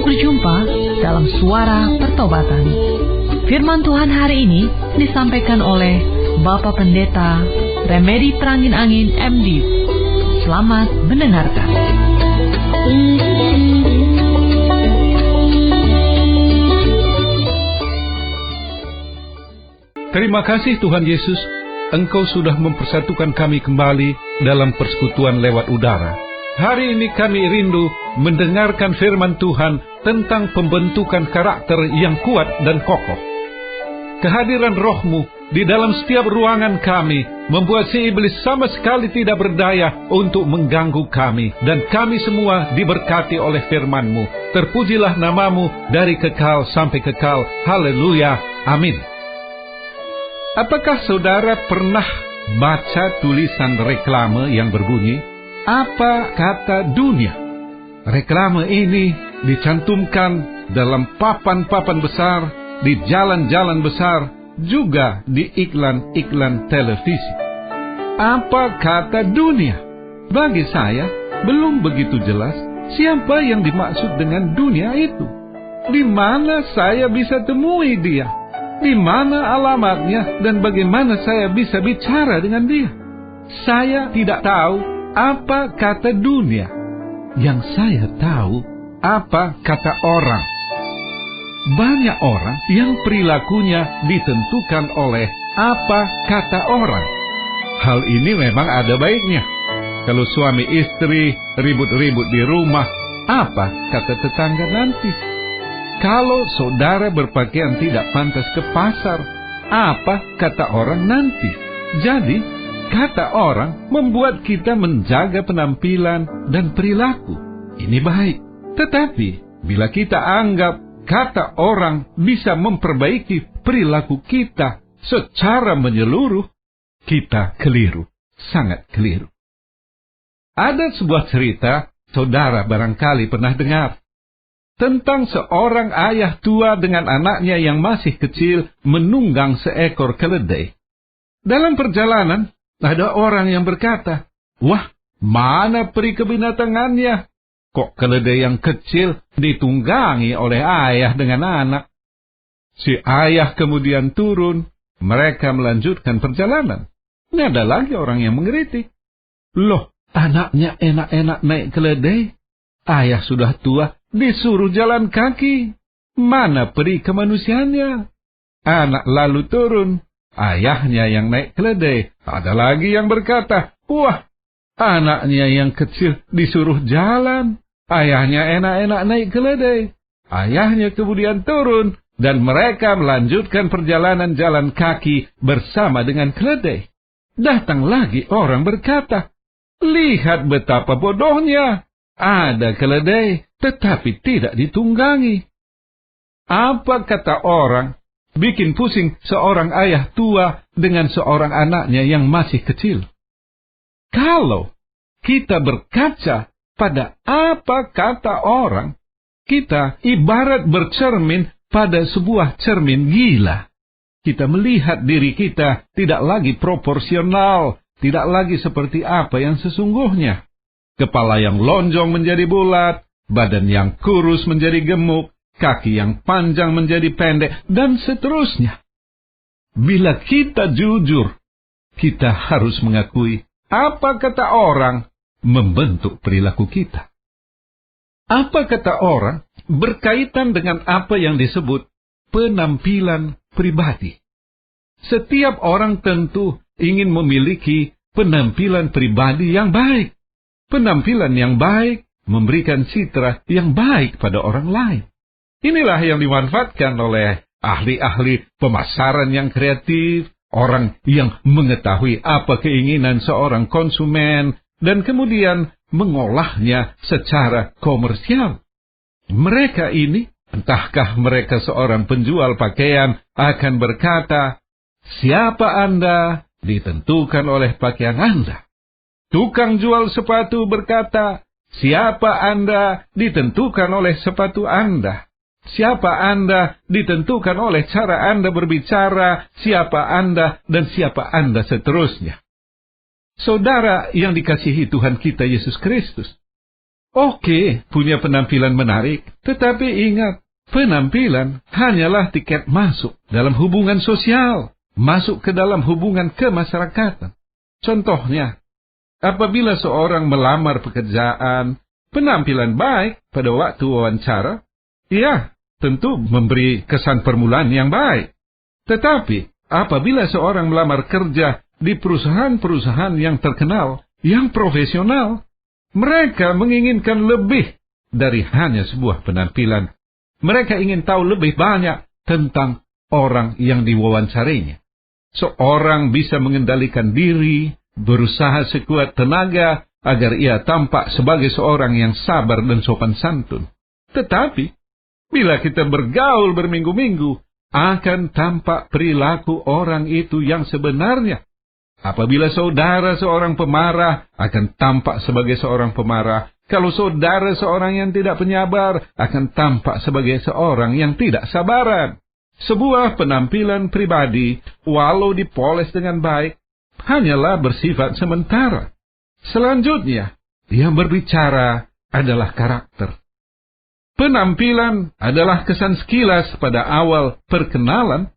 Selamat berjumpa dalam Suara Pertobatan. Firman Tuhan hari ini disampaikan oleh Bapak Pendeta Remedi Perangin Angin MD. Selamat mendengarkan. Terima kasih Tuhan Yesus, Engkau sudah mempersatukan kami kembali dalam persekutuan lewat udara. Hari ini kami rindu mendengarkan firman Tuhan tentang pembentukan karakter yang kuat dan kokoh. Kehadiran Roh-Mu di dalam setiap ruangan kami membuat si iblis sama sekali tidak berdaya untuk mengganggu kami, dan kami semua diberkati oleh firman-Mu. Terpujilah nama-Mu dari kekal sampai kekal. Haleluya. Amin. Apakah saudara pernah baca tulisan reklame yang berbunyi, "Apa kata dunia?" Reklame ini dicantumkan dalam papan-papan besar, di jalan-jalan besar, juga di iklan-iklan televisi. Apa kata dunia? Bagi saya, belum begitu jelas siapa yang dimaksud dengan dunia itu. Di mana saya bisa temui dia? Di mana alamatnya dan bagaimana saya bisa bicara dengan dia? Saya tidak tahu apa kata dunia. Yang saya tahu apa kata orang. Banyak orang yang perilakunya ditentukan oleh apa kata orang. Hal ini memang ada baiknya. Kalau suami istri ribut-ribut di rumah, apa kata tetangga nanti? Kalau saudara berpakaian tidak pantas ke pasar, apa kata orang nanti? Jadi, kata orang membuat kita menjaga penampilan dan perilaku. Ini baik. Tetapi, bila kita anggap kata orang bisa memperbaiki perilaku kita secara menyeluruh, kita keliru. Sangat keliru. Ada sebuah cerita, saudara barangkali pernah dengar, tentang seorang ayah tua dengan anaknya yang masih kecil menunggang seekor keledai. Dalam perjalanan, ada orang yang berkata, "Wah, mana peri kebinatangannya? Kok keledai yang kecil ditunggangi oleh ayah dengan anak?" Si ayah kemudian turun, mereka melanjutkan perjalanan. Ini ada lagi orang yang mengkritik. "Loh, anaknya enak-enak naik keledai. Ayah sudah tua, disuruh jalan kaki. Mana peri kemanusiaannya?" Anak lalu turun, ayahnya yang naik keledai. Ada lagi yang berkata, "Wah, anaknya yang kecil disuruh jalan. Ayahnya enak-enak naik keledai." Ayahnya kemudian turun, dan mereka melanjutkan perjalanan jalan kaki bersama dengan keledai. Datang lagi orang berkata, "Lihat betapa bodohnya. Ada keledai, tetapi tidak ditunggangi." Apa kata orang bikin pusing seorang ayah tua dengan seorang anaknya yang masih kecil? Kalau kita berkaca pada apa kata orang, kita ibarat bercermin pada sebuah cermin gila. Kita melihat diri kita tidak lagi proporsional, tidak lagi seperti apa yang sesungguhnya. Kepala yang lonjong menjadi bulat, badan yang kurus menjadi gemuk, kaki yang panjang menjadi pendek, dan seterusnya. Bila kita jujur, kita harus mengakui apa kata orang membentuk perilaku kita. Apa kata orang berkaitan dengan apa yang disebut penampilan pribadi. Setiap orang tentu ingin memiliki penampilan pribadi yang baik. Penampilan yang baik memberikan citra yang baik pada orang lain. Inilah yang dimanfaatkan oleh ahli-ahli pemasaran yang kreatif, orang yang mengetahui apa keinginan seorang konsumen, dan kemudian mengolahnya secara komersial. Mereka ini, entahkah mereka seorang penjual pakaian, akan berkata, "Siapa Anda ditentukan oleh pakaian Anda." Tukang jual sepatu berkata, "Siapa Anda ditentukan oleh sepatu Anda." Siapa Anda ditentukan oleh cara Anda berbicara, siapa Anda, dan siapa Anda seterusnya. Saudara yang dikasihi Tuhan kita Yesus Kristus, Oke, punya penampilan menarik, tetapi ingat, penampilan hanyalah tiket masuk dalam hubungan sosial, masuk ke dalam hubungan kemasyarakatan. Contohnya, apabila seorang melamar pekerjaan, penampilan baik pada waktu wawancara, ya, tentu memberi kesan permulaan yang baik. Tetapi, apabila seorang melamar kerja di perusahaan-perusahaan yang terkenal, yang profesional, mereka menginginkan lebih dari hanya sebuah penampilan. Mereka ingin tahu lebih banyak tentang orang yang diwawancarinya. Seorang bisa mengendalikan diri, berusaha sekuat tenaga agar ia tampak sebagai seorang yang sabar dan sopan santun. Tetapi, bila kita bergaul berminggu-minggu, akan tampak perilaku orang itu yang sebenarnya. Apabila saudara seorang pemarah, akan tampak sebagai seorang pemarah. Kalau saudara seorang yang tidak penyabar, akan tampak sebagai seorang yang tidak sabaran. Sebuah penampilan pribadi, walau dipoles dengan baik, hanyalah bersifat sementara. Selanjutnya, yang berbicara adalah karakter. Penampilan adalah kesan sekilas pada awal perkenalan,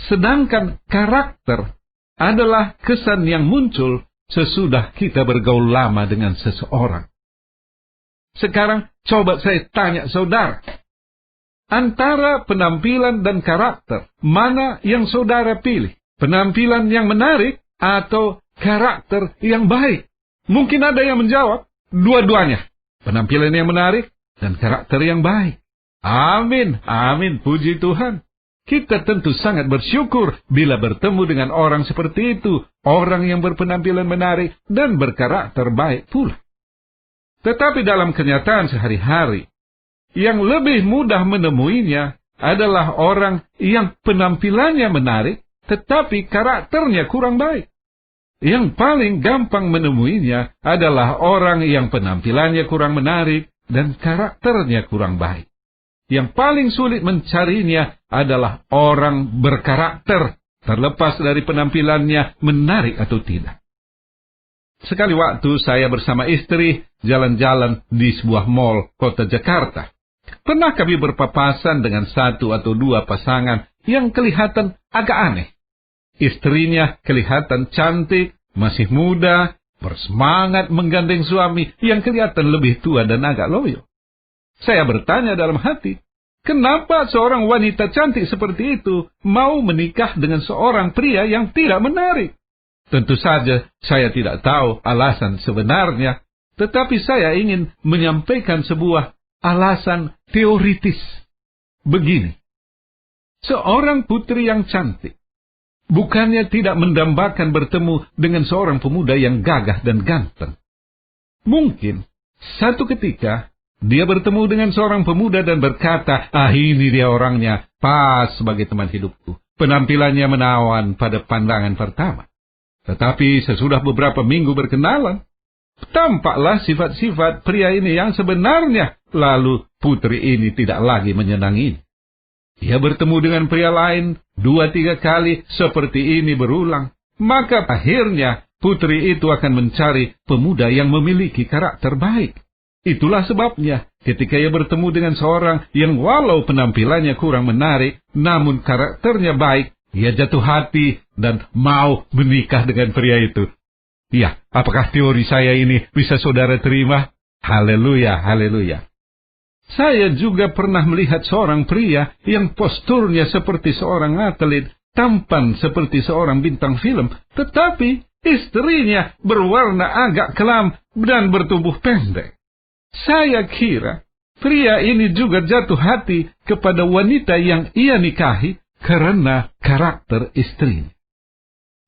sedangkan karakter adalah kesan yang muncul sesudah kita bergaul lama dengan seseorang. Sekarang, coba saya tanya saudara. Antara penampilan dan karakter, mana yang saudara pilih? Penampilan yang menarik atau karakter yang baik? Mungkin ada yang menjawab, dua-duanya. Penampilan yang menarik dan karakter yang baik. Amin, amin, puji Tuhan. Kita tentu sangat bersyukur bila bertemu dengan orang seperti itu, orang yang berpenampilan menarik dan berkarakter baik pula. Tetapi dalam kenyataan sehari-hari, yang lebih mudah menemuinya adalah orang yang penampilannya menarik, tetapi karakternya kurang baik. Yang paling gampang menemuinya adalah orang yang penampilannya kurang menarik dan karakternya kurang baik. Yang paling sulit mencarinya adalah orang berkarakter, terlepas dari penampilannya menarik atau tidak. Sekali waktu saya bersama istri jalan-jalan di sebuah mall kota Jakarta. Pernah kami berpapasan dengan satu atau dua pasangan yang kelihatan agak aneh. Istrinya kelihatan cantik, masih muda, bersemangat menggandeng suami yang kelihatan lebih tua dan agak loyo. Saya bertanya dalam hati, kenapa seorang wanita cantik seperti itu mau menikah dengan seorang pria yang tidak menarik? Tentu saja saya tidak tahu alasan sebenarnya, tetapi saya ingin menyampaikan sebuah alasan teoritis. Begini, seorang putri yang cantik, bukannya tidak mendambakan bertemu dengan seorang pemuda yang gagah dan ganteng. Mungkin, satu ketika, dia bertemu dengan seorang pemuda dan berkata, ini dia orangnya, pas sebagai teman hidupku. Penampilannya menawan pada pandangan pertama. Tetapi sesudah beberapa minggu berkenalan, tampaklah sifat-sifat pria ini yang sebenarnya, lalu putri ini tidak lagi menyenangi. Ia bertemu dengan pria lain 2-3 kali seperti ini berulang. Maka akhirnya putri itu akan mencari pemuda yang memiliki karakter baik. Itulah sebabnya ketika ia bertemu dengan seorang yang walau penampilannya kurang menarik, namun karakternya baik, ia jatuh hati dan mau menikah dengan pria itu. Ya, apakah teori saya ini bisa saudara terima? Haleluya, haleluya. Saya juga pernah melihat seorang pria yang posturnya seperti seorang atlet, tampan seperti seorang bintang film, tetapi istrinya berwarna agak kelam dan bertubuh pendek. Saya kira pria ini juga jatuh hati kepada wanita yang ia nikahi karena karakter istrinya.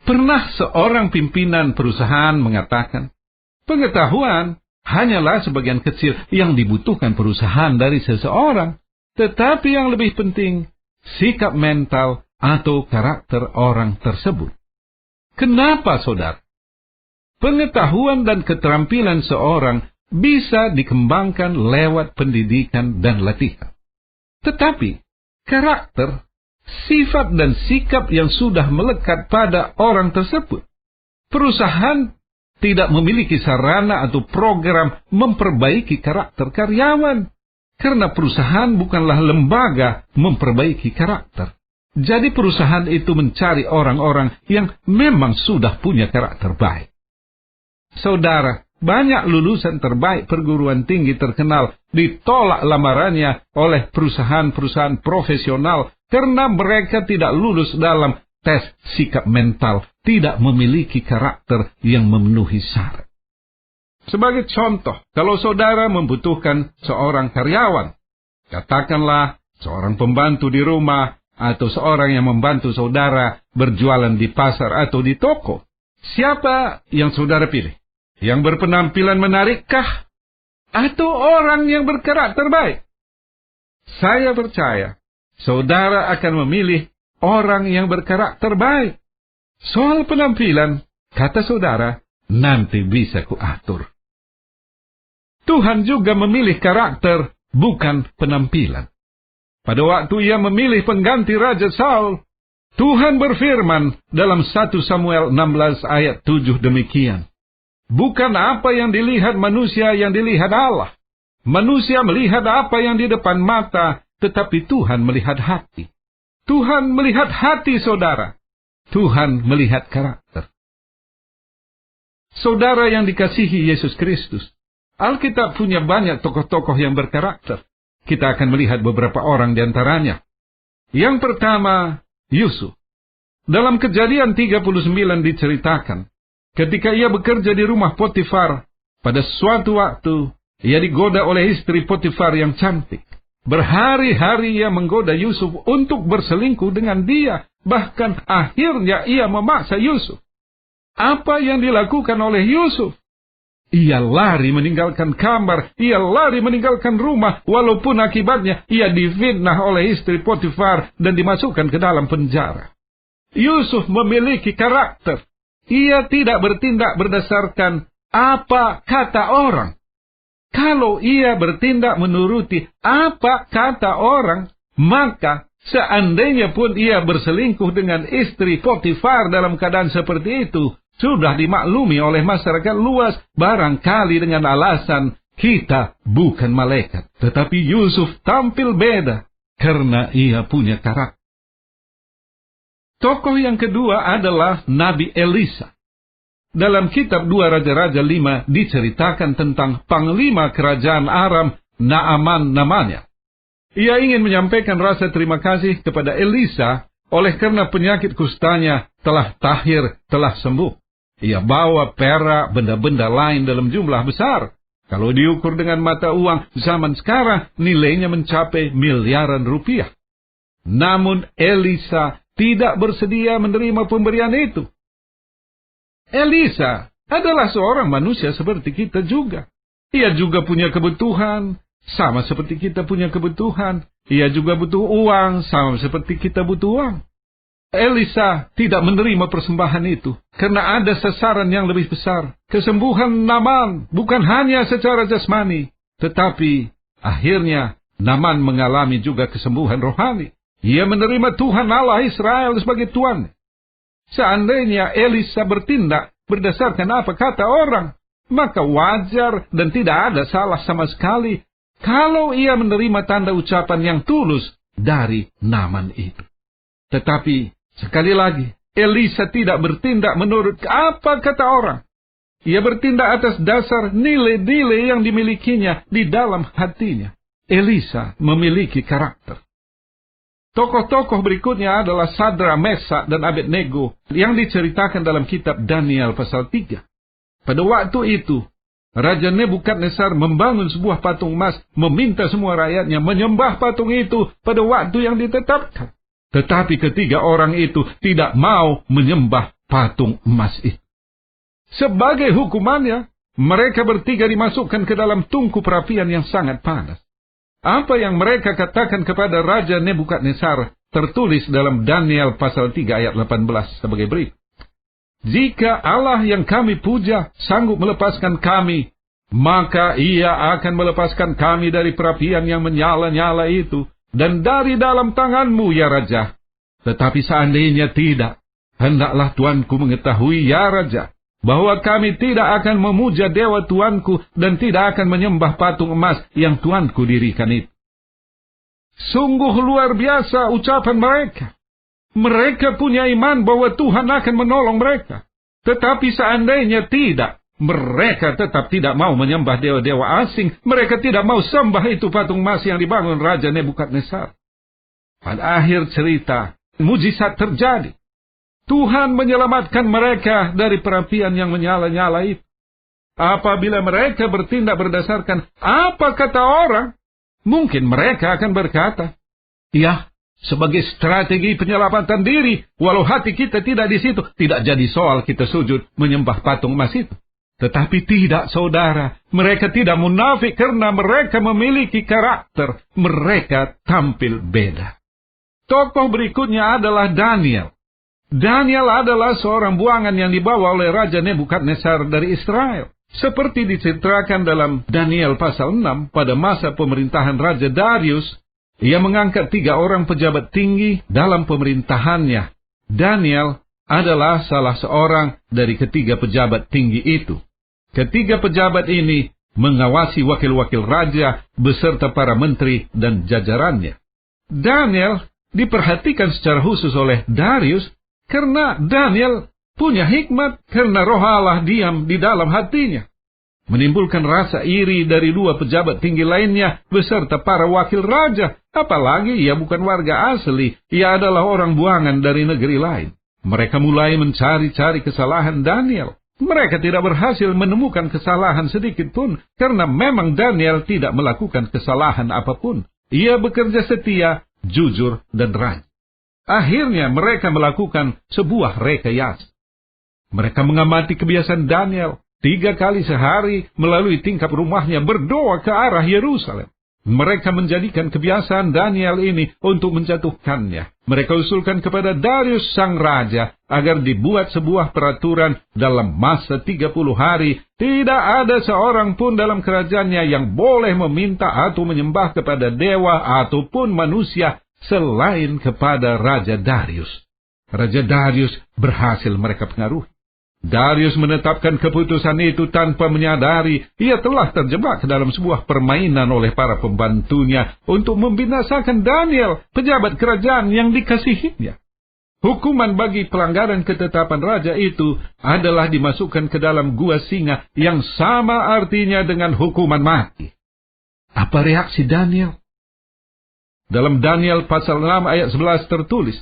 Pernah seorang pimpinan perusahaan mengatakan, pengetahuan hanyalah sebagian kecil yang dibutuhkan perusahaan dari seseorang, tetapi yang lebih penting, sikap mental atau karakter orang tersebut. Kenapa, saudara? Pengetahuan dan keterampilan seorang bisa dikembangkan lewat pendidikan dan latihan. Tetapi, karakter, sifat dan sikap yang sudah melekat pada orang tersebut, perusahaan tidak memiliki sarana atau program memperbaiki karakter karyawan. Karena perusahaan bukanlah lembaga memperbaiki karakter. Jadi perusahaan itu mencari orang-orang yang memang sudah punya karakter baik. Saudara, banyak lulusan terbaik perguruan tinggi terkenal ditolak lamarannya oleh perusahaan-perusahaan profesional karena mereka tidak lulus dalam tes sikap mental, tidak memiliki karakter yang memenuhi syarat. Sebagai contoh, kalau saudara membutuhkan seorang karyawan, katakanlah seorang pembantu di rumah atau seorang yang membantu saudara berjualan di pasar atau di toko, siapa yang saudara pilih? Yang berpenampilan menarikkah? Atau orang yang berkarakter baik? Saya percaya, saudara akan memilih orang yang berkarakter baik. Soal penampilan, kata saudara, nanti bisa kuatur. Tuhan juga memilih karakter, bukan penampilan. Pada waktu ia memilih pengganti Raja Saul, Tuhan berfirman dalam 1 Samuel 16 ayat 7 demikian. Bukan apa yang dilihat manusia yang dilihat Allah. Manusia melihat apa yang di depan mata, tetapi Tuhan melihat hati. Tuhan melihat hati saudara. Tuhan melihat karakter. Saudara yang dikasihi Yesus Kristus, Alkitab punya banyak tokoh-tokoh yang berkarakter. Kita akan melihat beberapa orang di antaranya. Yang pertama, Yusuf. Dalam Kejadian 39 diceritakan, ketika ia bekerja di rumah Potifar, pada suatu waktu, ia digoda oleh istri Potifar yang cantik. Berhari-hari ia menggoda Yusuf untuk berselingkuh dengan dia. Bahkan akhirnya ia memaksa Yusuf. Apa yang dilakukan oleh Yusuf? Ia lari meninggalkan kamar, ia lari meninggalkan rumah, walaupun akibatnya ia difitnah oleh istri Potifar dan dimasukkan ke dalam penjara. Yusuf memiliki karakter. Ia tidak bertindak berdasarkan apa kata orang. Kalau ia bertindak menuruti apa kata orang, maka seandainya pun ia berselingkuh dengan istri Potifar dalam keadaan seperti itu, sudah dimaklumi oleh masyarakat luas, barangkali dengan alasan kita bukan malaikat. Tetapi Yusuf tampil beda karena ia punya karakter. Tokoh yang kedua adalah Nabi Elisa. Dalam kitab 2 Raja-Raja 5 diceritakan tentang panglima kerajaan Aram, Naaman namanya. Ia ingin menyampaikan rasa terima kasih kepada Elisa oleh karena penyakit kustanya telah tahir, telah sembuh. Ia bawa perak, benda-benda lain dalam jumlah besar. Kalau diukur dengan mata uang zaman sekarang, nilainya mencapai miliaran rupiah. Namun Elisa tidak bersedia menerima pemberian itu. Elisa adalah seorang manusia seperti kita juga. Ia juga punya kebutuhan, sama seperti kita punya kebutuhan. Ia juga butuh uang, sama seperti kita butuh uang. Elisa tidak menerima persembahan itu, karena ada sasaran yang lebih besar. Kesembuhan Naaman bukan hanya secara jasmani, tetapi akhirnya Naaman mengalami juga kesembuhan rohani. Ia menerima Tuhan Allah Israel sebagai Tuhan. Seandainya Elisa bertindak berdasarkan apa kata orang, maka wajar dan tidak ada salah sama sekali kalau ia menerima tanda ucapan yang tulus dari Naaman itu. Tetapi sekali lagi, Elisa tidak bertindak menurut apa kata orang. Ia bertindak atas dasar nilai-nilai yang dimilikinya di dalam hatinya. Elisa memiliki karakter. Tokoh-tokoh berikutnya adalah Sadra, Mesak, dan Abednego yang diceritakan dalam kitab Daniel pasal 3. Pada waktu itu, Raja Nebukadnezar membangun sebuah patung emas, meminta semua rakyatnya menyembah patung itu pada waktu yang ditetapkan. Tetapi ketiga orang itu tidak mau menyembah patung emas itu. Sebagai hukumannya, mereka bertiga dimasukkan ke dalam tungku perapian yang sangat panas. Apa yang mereka katakan kepada Raja Nebukadnezar tertulis dalam Daniel pasal 3 ayat 18 sebagai berikut. Jika Allah yang kami puja sanggup melepaskan kami, maka ia akan melepaskan kami dari perapian yang menyala-nyala itu, dan dari dalam tanganmu, ya Raja. Tetapi seandainya tidak, hendaklah Tuanku mengetahui, ya Raja, bahwa kami tidak akan memuja dewa tuanku dan tidak akan menyembah patung emas yang tuanku dirikan itu. Sungguh luar biasa ucapan mereka. Mereka punya iman bahwa Tuhan akan menolong mereka. Tetapi seandainya tidak, mereka tetap tidak mau menyembah dewa-dewa asing. Mereka tidak mau sembah itu patung emas yang dibangun Raja Nebukadnezar. Pada akhir cerita, mujizat terjadi. Tuhan menyelamatkan mereka dari perapian yang menyala-nyala itu. Apabila mereka bertindak berdasarkan apa kata orang, mungkin mereka akan berkata, ya, sebagai strategi penyelamatan diri, walau hati kita tidak di situ, tidak jadi soal kita sujud menyembah patung emas itu. Tetapi tidak, saudara, mereka tidak munafik karena mereka memiliki karakter. Mereka tampil beda. Tokoh berikutnya adalah Daniel. Daniel adalah seorang buangan yang dibawa oleh Raja Nebukadnezar dari Israel. Seperti diceritakan dalam Daniel pasal 6, pada masa pemerintahan Raja Darius, ia mengangkat 3 orang pejabat tinggi dalam pemerintahannya. Daniel adalah salah seorang dari ketiga pejabat tinggi itu. Ketiga pejabat ini mengawasi wakil-wakil raja beserta para menteri dan jajarannya. Daniel diperhatikan secara khusus oleh Darius karena Daniel punya hikmat, karena Roh Allah diam di dalam hatinya. Menimbulkan rasa iri dari 2 pejabat tinggi lainnya beserta para wakil raja. Apalagi ia bukan warga asli, ia adalah orang buangan dari negeri lain. Mereka mulai mencari-cari kesalahan Daniel. Mereka tidak berhasil menemukan kesalahan sedikit pun, karena memang Daniel tidak melakukan kesalahan apapun. Ia bekerja setia, jujur, dan rajin. Akhirnya mereka melakukan sebuah rekayasa. Mereka mengamati kebiasaan Daniel. 3 kali sehari melalui tingkap rumahnya berdoa ke arah Yerusalem. Mereka menjadikan kebiasaan Daniel ini untuk menjatuhkannya. Mereka usulkan kepada Darius sang raja agar dibuat sebuah peraturan dalam masa 30 hari. Tidak ada seorang pun dalam kerajaannya yang boleh meminta atau menyembah kepada dewa ataupun manusia selain kepada Raja Darius. Raja Darius berhasil mereka pengaruhi. Darius menetapkan keputusan itu tanpa menyadari ia telah terjebak ke dalam sebuah permainan oleh para pembantunya untuk membinasakan Daniel, pejabat kerajaan yang dikasihinya. Hukuman bagi pelanggaran ketetapan raja itu adalah dimasukkan ke dalam gua singa yang sama artinya dengan hukuman mati. Apa reaksi Daniel? Dalam Daniel pasal 6 ayat 11 tertulis,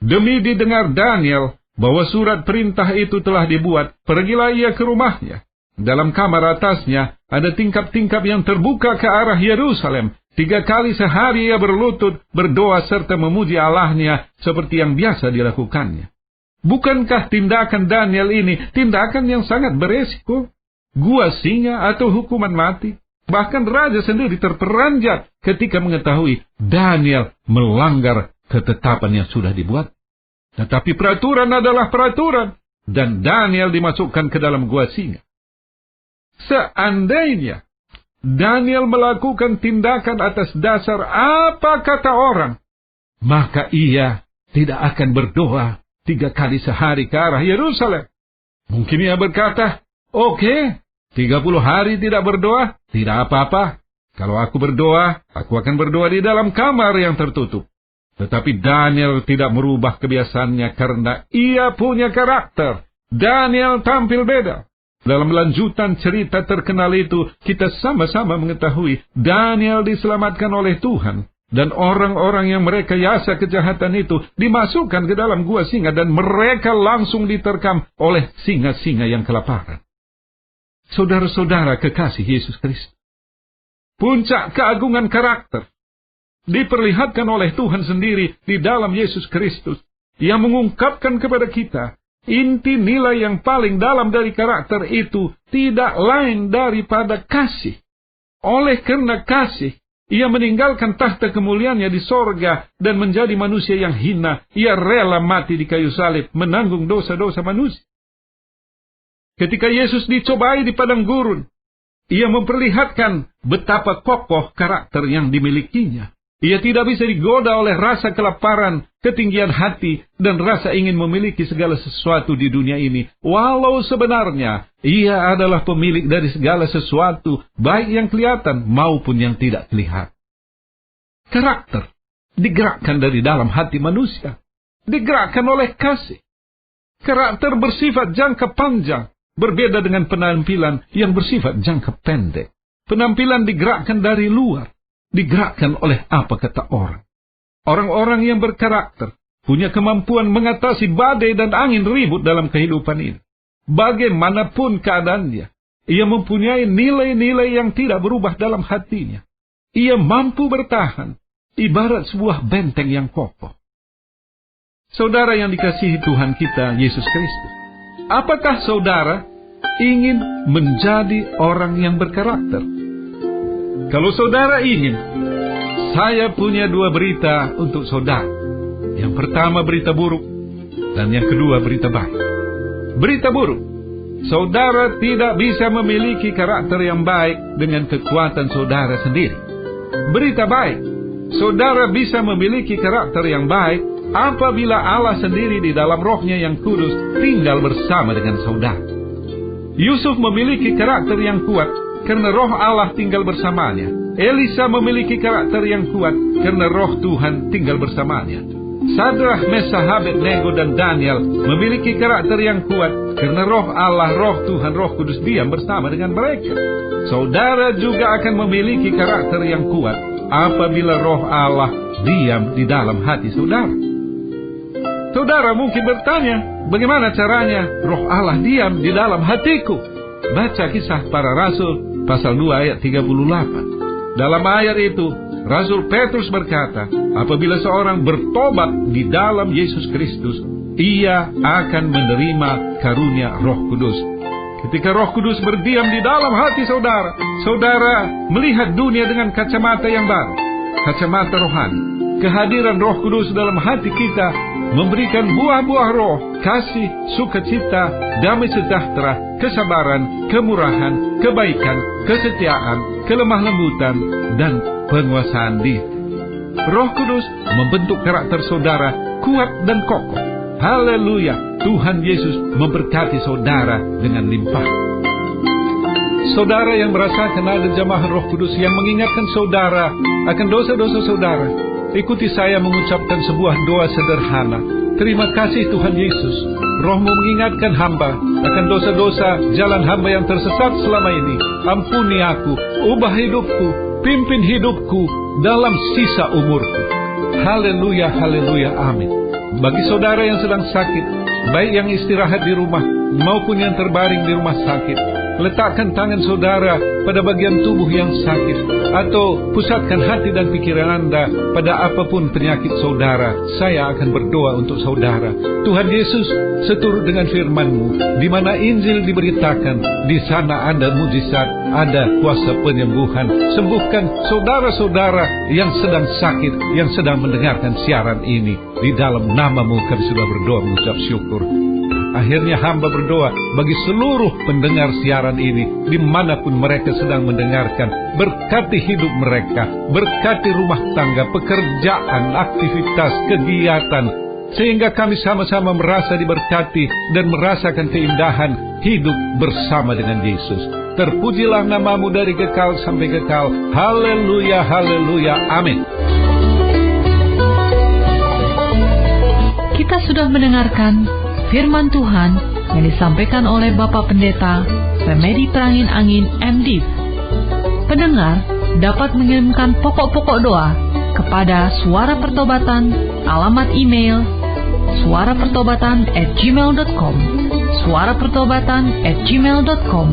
demi didengar Daniel bahwa surat perintah itu telah dibuat, pergilah ia ke rumahnya. Dalam kamar atasnya ada tingkap-tingkap yang terbuka ke arah Yerusalem. 3 kali sehari ia berlutut, berdoa serta memuji Allahnya seperti yang biasa dilakukannya. Bukankah tindakan Daniel ini tindakan yang sangat beresiko? Gua singa atau hukuman mati? Bahkan raja sendiri terperanjat ketika mengetahui Daniel melanggar ketetapan yang sudah dibuat. Tetapi peraturan adalah peraturan, dan Daniel dimasukkan ke dalam gua singa. Seandainya Daniel melakukan tindakan atas dasar apa kata orang, maka ia tidak akan berdoa 3 kali sehari ke arah Yerusalem. Mungkin ia berkata, oke, 30 hari tidak berdoa, tidak apa-apa. Kalau aku berdoa, aku akan berdoa di dalam kamar yang tertutup. Tetapi Daniel tidak merubah kebiasaannya karena ia punya karakter. Daniel tampil beda. Dalam lanjutan cerita terkenal itu, kita sama-sama mengetahui Daniel diselamatkan oleh Tuhan. Dan orang-orang yang merekayasa kejahatan itu dimasukkan ke dalam gua singa dan mereka langsung diterkam oleh singa-singa yang kelaparan. Saudara-saudara kekasih Yesus Kristus, puncak keagungan karakter diperlihatkan oleh Tuhan sendiri di dalam Yesus Kristus, yang mengungkapkan kepada kita inti nilai yang paling dalam dari karakter itu tidak lain daripada kasih. Oleh karena kasih, ia meninggalkan tahta kemuliaannya di sorga dan menjadi manusia yang hina. Ia rela mati di kayu salib, menanggung dosa-dosa manusia. Ketika Yesus dicobai di padang gurun, ia memperlihatkan betapa kokoh karakter yang dimilikinya. Ia tidak bisa digoda oleh rasa kelaparan, ketinggian hati, dan rasa ingin memiliki segala sesuatu di dunia ini. Walau sebenarnya ia adalah pemilik dari segala sesuatu, baik yang kelihatan maupun yang tidak kelihatan. Karakter digerakkan dari dalam hati manusia, digerakkan oleh kasih. Karakter bersifat jangka panjang, berbeda dengan penampilan yang bersifat jangka pendek. Penampilan digerakkan dari luar, digerakkan oleh apa kata orang. Orang-orang yang berkarakter punya kemampuan mengatasi badai dan angin ribut dalam kehidupan ini. Bagaimanapun keadaannya, ia mempunyai nilai-nilai yang tidak berubah dalam hatinya. Ia mampu bertahan, ibarat sebuah benteng yang kokoh. Saudara yang dikasihi Tuhan kita, Yesus Kristus, apakah saudara ingin menjadi orang yang berkarakter? Kalau saudara ingin, saya punya 2 berita untuk saudara. Yang pertama berita buruk, dan yang kedua berita baik. Berita buruk, saudara tidak bisa memiliki karakter yang baik dengan kekuatan saudara sendiri. Berita baik, saudara bisa memiliki karakter yang baik apabila Allah sendiri di dalam Roh-Nya yang kudus tinggal bersama dengan saudara. Yusuf memiliki karakter yang kuat karena Roh Allah tinggal bersamanya. Elisa memiliki karakter yang kuat karena Roh Tuhan tinggal bersamanya. Sadrah, Mesah, Abednego dan Daniel memiliki karakter yang kuat karena Roh Allah, Roh Tuhan, Roh Kudus diam bersama dengan mereka. Saudara juga akan memiliki karakter yang kuat apabila Roh Allah diam di dalam hati saudara. Saudara mungkin bertanya, bagaimana caranya Roh Allah diam di dalam hatiku? Baca Kisah Para Rasul pasal 2 ayat 38. Dalam ayat itu, Rasul Petrus berkata, apabila seorang bertobat di dalam Yesus Kristus, ia akan menerima karunia Roh Kudus. Ketika Roh Kudus berdiam di dalam hati saudara, saudara melihat dunia dengan kacamata yang baru, kacamata rohani. Kehadiran Roh Kudus dalam hati kita memberikan buah-buah roh, kasih, sukacita, damai sejahtera, kesabaran, kemurahan, kebaikan, kesetiaan, kelemah lembutan, dan penguasaan diri. Roh Kudus membentuk karakter saudara kuat dan kokoh. Haleluya, Tuhan Yesus memberkati saudara dengan limpah. Saudara yang merasakan ada jamahan Roh Kudus yang mengingatkan saudara akan dosa-dosa saudara, ikuti saya mengucapkan sebuah doa sederhana. Terima kasih Tuhan Yesus, Roh-Mu mengingatkan hamba akan dosa-dosa jalan hamba yang tersesat selama ini. Ampuni aku, ubah hidupku, pimpin hidupku dalam sisa umurku. Haleluya, haleluya, amin. Bagi saudara yang sedang sakit, baik yang istirahat di rumah maupun yang terbaring di rumah sakit, letakkan tangan saudara pada bagian tubuh yang sakit, atau pusatkan hati dan pikiran Anda pada apapun penyakit saudara. Saya akan berdoa untuk saudara. Tuhan Yesus, seturut dengan firman-Mu, di mana Injil diberitakan, di sana ada mujizat, ada kuasa penyembuhan. Sembuhkan saudara-saudara yang sedang sakit, yang sedang mendengarkan siaran ini. Di dalam nama-Mu kami sudah berdoa mengucap syukur. Akhirnya hamba berdoa bagi seluruh pendengar siaran ini, dimanapun mereka sedang mendengarkan. Berkati hidup mereka, berkati rumah tangga, pekerjaan, aktivitas, kegiatan, sehingga kami sama-sama merasa diberkati dan merasakan keindahan hidup bersama dengan Yesus. Terpujilah nama-Mu dari kekal sampai kekal. Haleluya, haleluya, amin. Kita sudah mendengarkan firman Tuhan yang disampaikan oleh Bapak Pendeta Remedi Prangin Angin MD. Pendengar dapat mengirimkan pokok-pokok doa kepada Suara Pertobatan, alamat email suarapertobatan@gmail.com, suarapertobatan@gmail.com,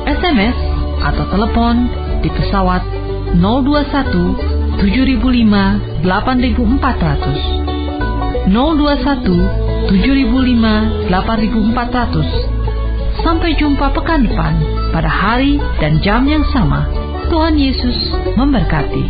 SMS atau telepon di pesawat 021 7005 8400, 021 7005 8400. Sampai jumpa pekan depan pada hari dan jam yang sama. Tuhan Yesus memberkati.